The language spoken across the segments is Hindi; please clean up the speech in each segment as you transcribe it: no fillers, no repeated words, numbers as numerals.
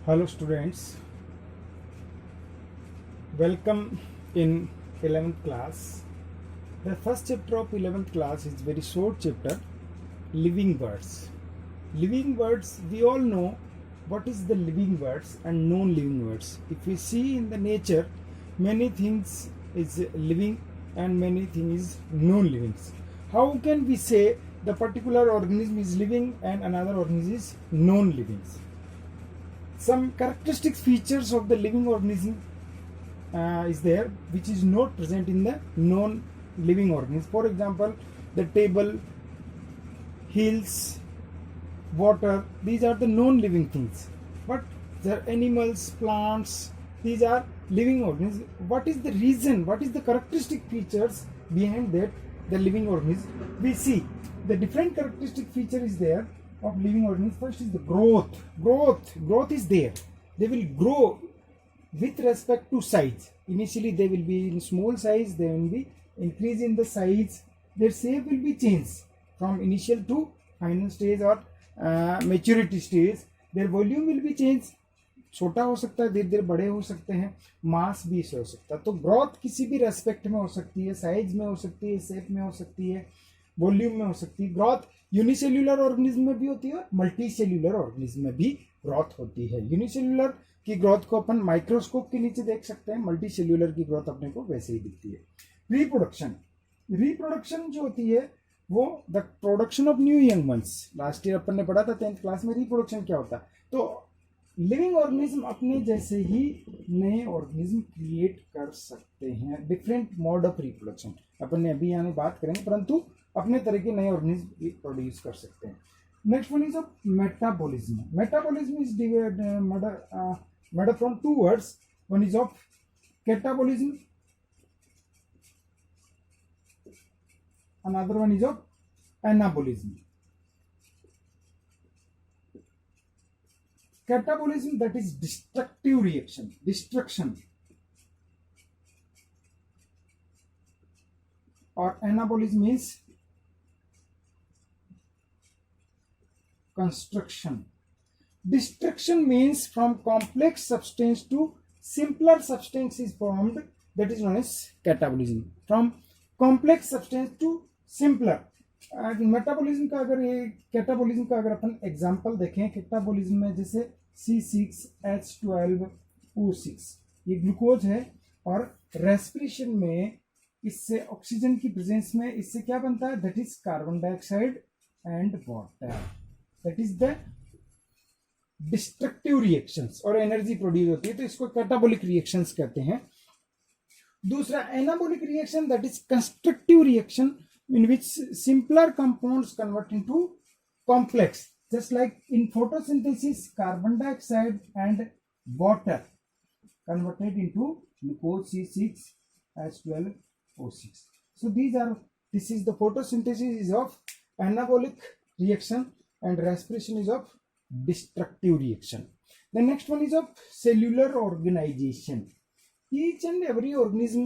Hello students, welcome in 11th class. The first chapter of 11th class is very short chapter, living words. Living words, we all know what is the living words and non-living words. If we see in the nature, many things is living and many things is non-living. How can we say the particular organism is living and another organism is non-living? Some characteristic features of the living organism is there which is not present in the non-living organism. For example, the table, hills, water, these are the non-living things. But the animals, plants, these are living organisms. What is the reason? What is the characteristic features behind that the living organism? We see the different characteristic feature is there of living organisms. First is the growth. Growth is there. They will grow with respect to size. Initially they will be in small size, they will be increase in the size, their shape will be changed from initial to final stage or maturity stage. Their volume will be changed. छोटा हो सकता है, धीरे धीरे बड़े हो सकते हैं, मास भी इससे हो सकता है. तो ग्रोथ किसी भी रेस्पेक्ट में हो सकती है, साइज में हो सकती है, शेप में हो सकती है, वॉल्यूम में हो सकती है. ग्रोथ यूनिसेल्यूलर ऑर्गेनिज्म में भी होती है, मल्टी सेल्यूलर ऑर्गेनिज्म में भी ग्रोथ होती है. यूनिसेल्यूलर की ग्रोथ को अपन माइक्रोस्कोप के नीचे देख सकते हैं, मल्टी सेल्यूलर की ग्रोथ अपने को वैसे ही दिखती है. रिप्रोडक्शन जो होती है वो the production of new young ones. Last year अपन ने पढ़ा था 10th क्लास में रिप्रोडक्शन क्या होता है. तो लिविंग ऑर्गेनिज्म अपने जैसे ही नए ऑर्गेनिज्म क्रिएट कर सकते हैं. डिफरेंट मोड ऑफ रिप्रोडक्शन अपन ने अभी यहाँ बात करेंगे, परंतु अपने तरह के नए ऑर्गेनिज्म प्रोड्यूस कर सकते हैं. Next one is of metabolism. Metabolism is made from two words. One is of catabolism, another one is of anabolism. Catabolism, that is destructive reaction, destruction, or anabolism is construction. Destruction means from complex substance to simpler substance is formed, that is known as catabolism. From complex substance to simpler. Metabolism का अगर ये कैटाबॉलिज्म का अगर अपन एग्जांपल देखें, कैटाबॉलिज्म में जैसे C6H12O6 ये ग्लूकोज है, और रेस्पिरेशन में इससे ऑक्सीजन की प्रेजेंस में इससे क्या बनता है, that is carbon dioxide and water. That is the destructive reactions और एनर्जी प्रोड्यूस होती है, तो इसको कैटाबॉलिक रिएक्शंस कहते हैं. दूसरा anabolic reaction, that is constructive reaction in which simpler compounds convert into complex, just like in photosynthesis carbon dioxide and water converted into glucose C6H12O6. So this is the photosynthesis is of anabolic reaction and respiration is of destructive reaction. The next one is of cellular organization. Each and every organism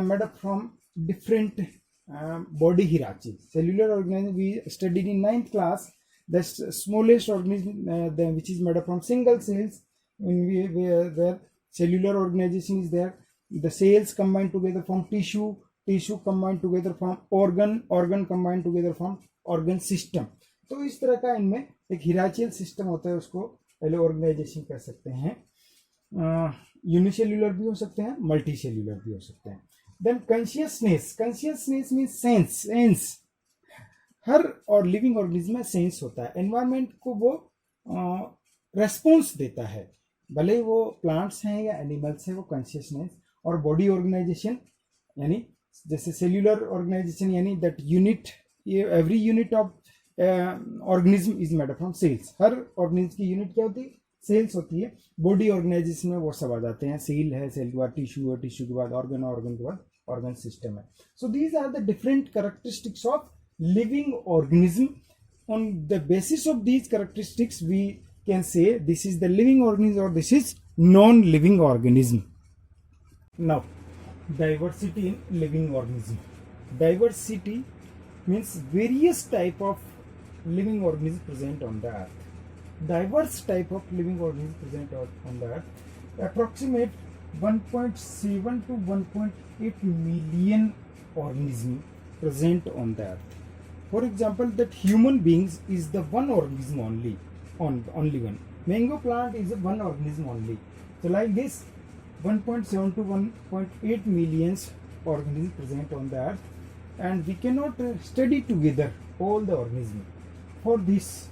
made up from different body hierarchy. Cellular organism we studied in 9th class. The smallest organism which is made up from single cells, where cellular organization is there. The cells combine together from tissue combine together from organ combine together from organ system. तो इस तरह का इनमें एक हिराचियल सिस्टम होता है, उसको ऑर्गेनाइजेशन कह सकते हैं. यूनिसेल्यूलर भी हो सकते हैं, मल्टी सेल्यूलर भी हो सकते हैं. Then consciousness means sense. हर और लिविंग ऑर्गेनिज्म में सेंस होता है. एनवायरनमेंट को वो रेस्पॉन्स देता है, भले ही वो प्लांट्स हैं या एनिमल्स हैं, वो कॉन्शियसनेस. और बॉडी ऑर्गेनाइजेशन यानी जैसे सेल्यूलर ऑर्गेनाइजेशन यानी that unit, every unit of organism is made up from cells. हर ऑर्गेनिज्म की यूनिट क्या होती है, सेल्स होती है. बॉडी ऑर्गेनाइजेशन में वो सब आ जाते हैं. सेल है, सेल के बाद टिश्यू है, टिश्यू के बाद ऑर्गन, ऑर्गन के बाद ऑर्गन सिस्टम है. So these are the different characteristics of living organism. On the basis of these characteristics we can say this is the living organism और this is non living organism. Now diversity in living organism. Diversity means various type of living organisms present on the earth. diverse type of living organisms present on the earth. Approximate 1.7 to 1.8 million organisms present on the earth. For example, that human beings is the one organism only one. Mango plant is one organism only. So like this, 1.7 to 1.8 millions organisms present on the earth, and we cannot study together all the organisms. For this,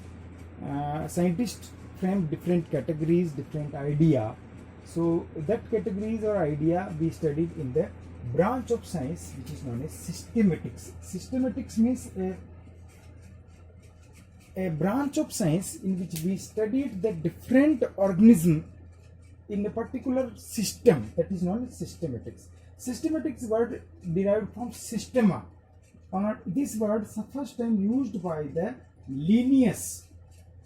scientists frame different categories, different idea. So that categories or idea we studied in the branch of science which is known as systematics. Systematics means a branch of science in which we studied the different organism in a particular system, that is known as systematics. Systematics word derived from systema. This word is the first time used by the Linnaeus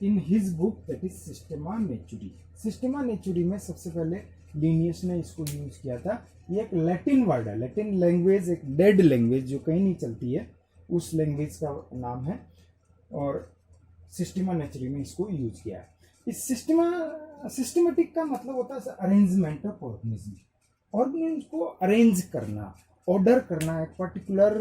in his book, that is Systema Naturae. Systema Naturae में सबसे पहले Linnaeus ने इसको यूज किया था. ये एक लैटिन वर्ड है. लैटिन लैंग्वेज एक डेड लैंग्वेज जो कहीं नहीं चलती है, उस लैंग्वेज का नाम है, और सिस्टेमा नेचुरी में इसको यूज किया है. इस सिस्टमेटिक का मतलब होता है अरेंजमेंट ऑफ ऑर्गेनिज्म को अरेंज करना, ऑर्डर करना, एक पर्टिकुलर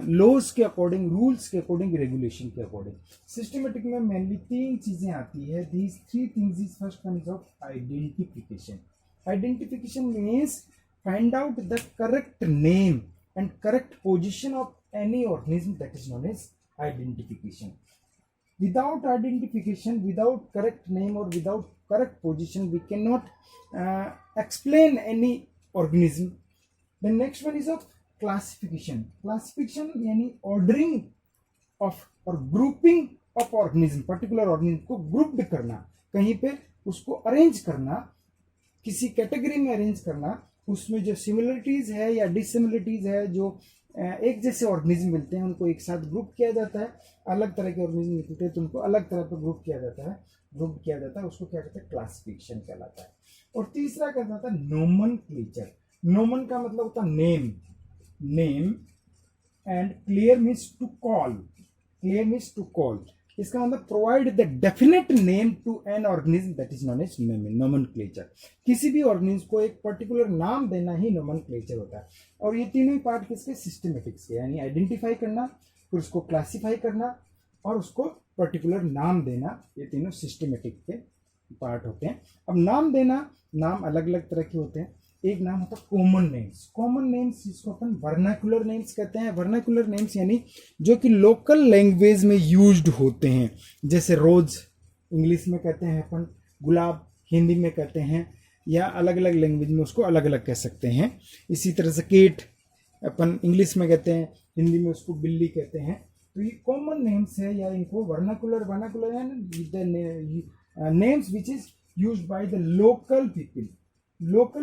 लॉज के अकॉर्डिंग, रूल्स के अकॉर्डिंग, रेगुलेशन के अकॉर्डिंग. सिस्टमेटिक में मेनली 3 चीजें आती है. These 3 things is first one is of identification. Identification means find out the correct name and correct position of any organism, that is known as identification. Without identification, without correct name or without correct position, we cannot explain any organism. The next one is of classification. Classification यानी ordering of or grouping of organism, particular organism को grouped करना, कहीं पे उसको arrange करना, किसी कैटेगरी में अरेंज करना, उसमें जो सिमिलरिटीज है या डिसिमिलरिटीज है, जो एक जैसे ऑर्गेनिज्म मिलते हैं उनको एक साथ ग्रुप किया जाता है. अलग तरह के ऑर्गेनिज्म मिलते हैं तो उनको अलग तरह पर ग्रुप किया जाता है. उसको क्या कहते हैं? क्लासिफिकेशन कहलाता है. और तीसरा क्या कहता है? नोमेनक्लेचर. नोमन का मतलब होता है name and clear means to call. इसका मतलब provide the definite name to an organism, that is known as nomenclature. किसी भी ऑर्गेनिज्म को एक पर्टिकुलर नाम देना ही नोमेनक्लेचर होता है. और ये तीनों ही पार्ट किसके? सिस्टमेटिक्स के. यानी आइडेंटिफाई करना, फिर उसको क्लासिफाई करना और उसको पर्टिकुलर नाम देना, ये तीनों सिस्टमेटिक के पार्ट होते हैं. अब नाम देना, नाम अलग अलग तरह के होते हैं. एक नाम होता है कॉमन नेम्स जिसको अपन वर्नाकुलर नेम्स कहते हैं. वर्नाकुलर नेम्स यानी जो कि लोकल लैंग्वेज में यूज्ड होते हैं. जैसे रोज इंग्लिश में कहते हैं अपन, गुलाब हिंदी में कहते हैं, या अलग अलग लैंग्वेज में उसको अलग अलग कह सकते हैं. इसी तरह से केट अपन इंग्लिश में कहते हैं, हिंदी में उसको बिल्ली कहते हैं. तो ये कॉमन नेम्स है, या इनको vernacular names which is used by the local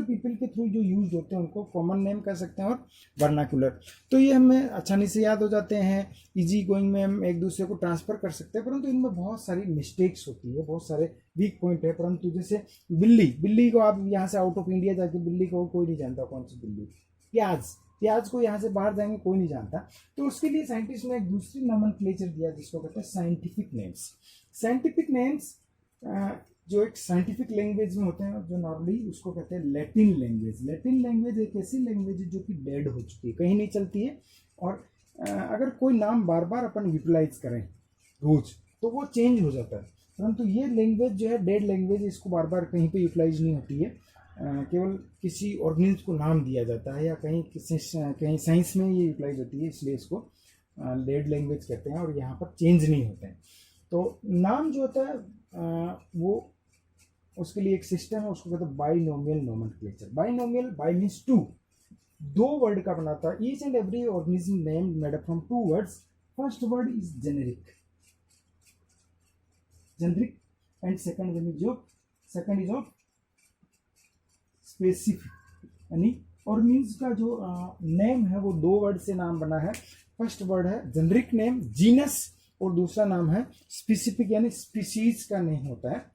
people के थ्रू जो यूज होते हैं उनको कॉमन नेम कह सकते हैं, और वर्नाकुलर. तो ये हमें आसानी से याद हो जाते हैं, इजी गोइंग में हम एक दूसरे को ट्रांसफर कर सकते हैं. परंतु इनमें बहुत सारी मिस्टेक्स होती है, बहुत सारे वीक पॉइंट है. परंतु जैसे बिल्ली को आप यहाँ से आउट ऑफ इंडिया जाके बिल्ली को कोई नहीं जानता कौन सी बिल्ली. प्याज को यहाँ से बाहर जाएंगे कोई नहीं जानता. तो उसके लिए साइंटिस्ट ने एक दूसरी नोमेनक्लेचर दिया जिसको कहते हैं साइंटिफिक नेम्स. जो एक साइंटिफिक लैंग्वेज में होते हैं, जो नॉर्मली उसको कहते हैं लैटिन लैंग्वेज एक ऐसी लैंग्वेज है जो कि डेड हो चुकी है, कहीं नहीं चलती है. और अगर कोई नाम बार बार अपन यूटिलाइज करें रोज तो वो चेंज हो जाता है. परंतु ये लैंग्वेज जो है डेड लैंग्वेज, इसको बार बार कहीं पे यूटिलाइज नहीं होती है. केवल किसी ऑर्गेनिज्म को नाम दिया जाता है, या कहीं साइंस में ये यूटिलाइज होती है, इसलिए इसको डेड लैंग्वेज कहते हैं. और यहाँ पर चेंज नहीं होते हैं. तो नाम जो होता है वो उसके लिए एक सिस्टम है, उसको कहते हैं बाइनोमियल नोमेनक्लेचर. बाई मीन्स दो वर्ड का बनाता है. Each and every organism name made up from 2 words. First word is generic and second is of specific. यानी ऑर्गेनिज्म का जो नेम है वो 2 वर्ड से नाम बना है. फर्स्ट वर्ड है जेनेरिक नेम, जीनस, और दूसरा नाम है स्पेसिफिक, यानी स्पीशीज का नेम होता है.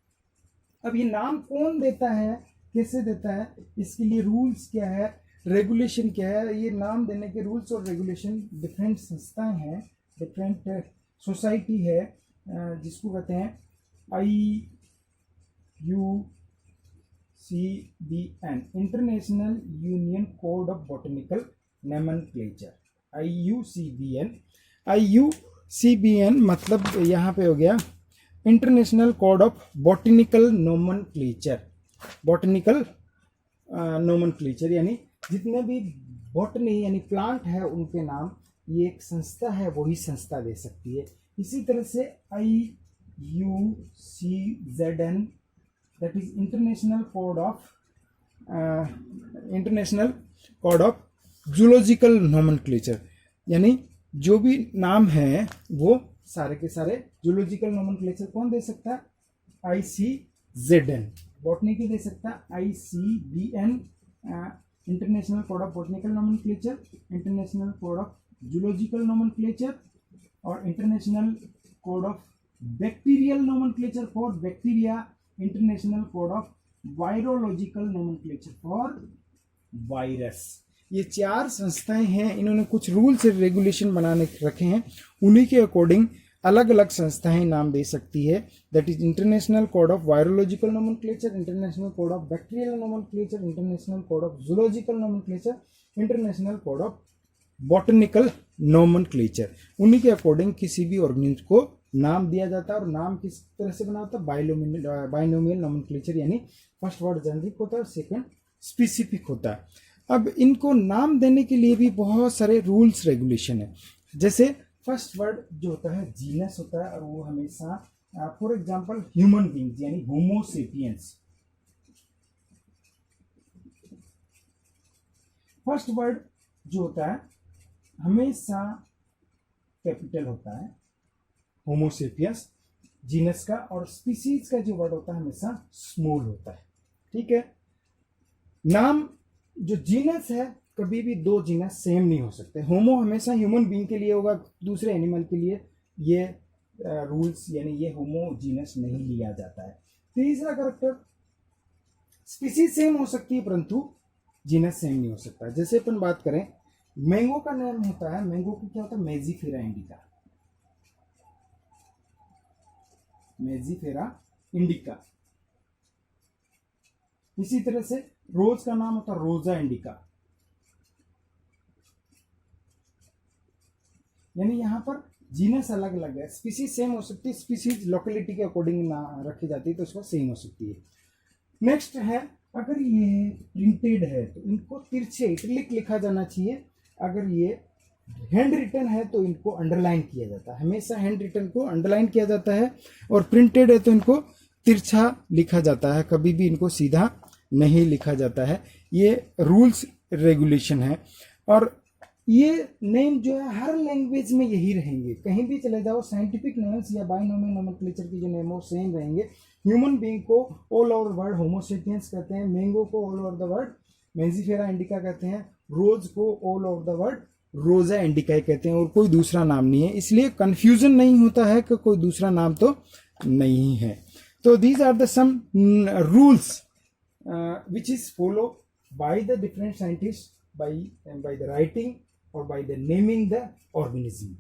अब ये नाम कौन देता है, कैसे देता है, इसके लिए रूल्स क्या है, रेगुलेशन क्या है. ये नाम देने के रूल्स और रेगुलेशन डिफरेंट संस्थाएं हैं, डिफरेंट सोसाइटी है जिसको कहते हैं IUCBN, international union code of botanical nomenclature. IUCBN मतलब यहाँ पे हो गया international code of botanical nomenclature. Botanical nomenclature यानी जितने भी बॉटनी यानी प्लांट है उनके नाम, ये एक संस्था है वही संस्था दे सकती है। इसी तरह से IUCZN, that is international code of zoological nomenclature, यानी जो भी नाम है वो सारे के सारे जूलॉजिकल नोमेनक्लेचर कौन दे सकता है? ICZN। बॉटनी की दे सकता है ICBN, international code of botanical nomenclature, international code of zoological nomenclature, और international code of bacterial nomenclature for bacteria, international code of virological nomenclature for virus. ये चार संस्थाएं हैं, इन्होंने कुछ रूल्स और रेगुलेशन बनाने रखे हैं, उन्हीं के अकॉर्डिंग अलग अलग संस्थाएं नाम दे सकती है। That is international code of virological nomenclature, international code of bacterial nomenclature, international code of zoological nomenclature, international code of botanical nomenclature. उन्हीं के अकॉर्डिंग किसी भी ऑर्गेनिज्म को नाम दिया जाता है। और नाम किस तरह से बना होता है? बाइनोमियल नोमेनक्लेचर, यानी फर्स्ट वर्ड जेनेरिक होता है और सेकंड स्पेसिफिक होता है। अब इनको नाम देने के लिए भी बहुत सारे रूल्स रेगुलेशन है। जैसे फर्स्ट वर्ड जो होता है जीनस होता है, और वो हमेशा फॉर एग्जांपल ह्यूमन बींग्स यानी होमो सेपियंस। फर्स्ट वर्ड जो होता है हमेशा कैपिटल होता है, होमो सेपियंस जीनस का, और स्पीसीज का जो वर्ड होता है हमेशा स्मॉल होता है। ठीक है। नाम जो जीनस है, कभी भी दो जीनस सेम नहीं हो सकते। होमो हमेशा ह्यूमन बीइंग के लिए होगा, दूसरे एनिमल के लिए ये रूल्स यानी ये होमो जीनस नहीं लिया जाता है। तीसरा कैरेक्टर, स्पीसीज सेम हो सकती है परंतु जीनस सेम नहीं हो सकता। जैसे अपन बात करें मैंगो का नाम होता है, मैंगो की क्या होता है? मेजिफेरा इंडिका, मेजिफेरा इंडिका। इसी तरह से रोज का नाम होता है रोजा इंडिका, यानी यहां पर जीनस अलग अलग है, स्पीसीज सेम हो सकती है, स्पीसीज लोकेलिटी के अकॉर्डिंग ना रखी जाती है तो उसका सेम हो सकती है। नेक्स्ट है, अगर ये प्रिंटेड है तो इनको तिरछे इटलिक लिखा जाना चाहिए। अगर ये हैंड रिटन है तो इनको अंडरलाइन किया जाता है, हमेशा हैंड रिटन को अंडरलाइन किया जाता है। और प्रिंटेड है तो इनको तिरछा लिखा जाता है, कभी भी इनको सीधा नहीं लिखा जाता है। ये रूल्स रेगुलेशन है। और ये नेम जो है हर लैंग्वेज में यही रहेंगे, कहीं भी चले जाओ साइंटिफिक नेम्स या बाइनोमियल नोमेनक्लेचर की जो नेम हो सेम रहेंगे। ह्यूमन बीइंग को all over world homo sapiens कहते हैं, मैंगो को all over the world mangifera indica कहते हैं, रोज को all over the world rosa indica कहते हैं, और कोई दूसरा नाम नहीं है। इसलिए कंफ्यूजन नहीं होता है कि कोई दूसरा नाम तो नहीं है। तो these are the some rules which is followed by the different scientists by the writing or by the naming the organism.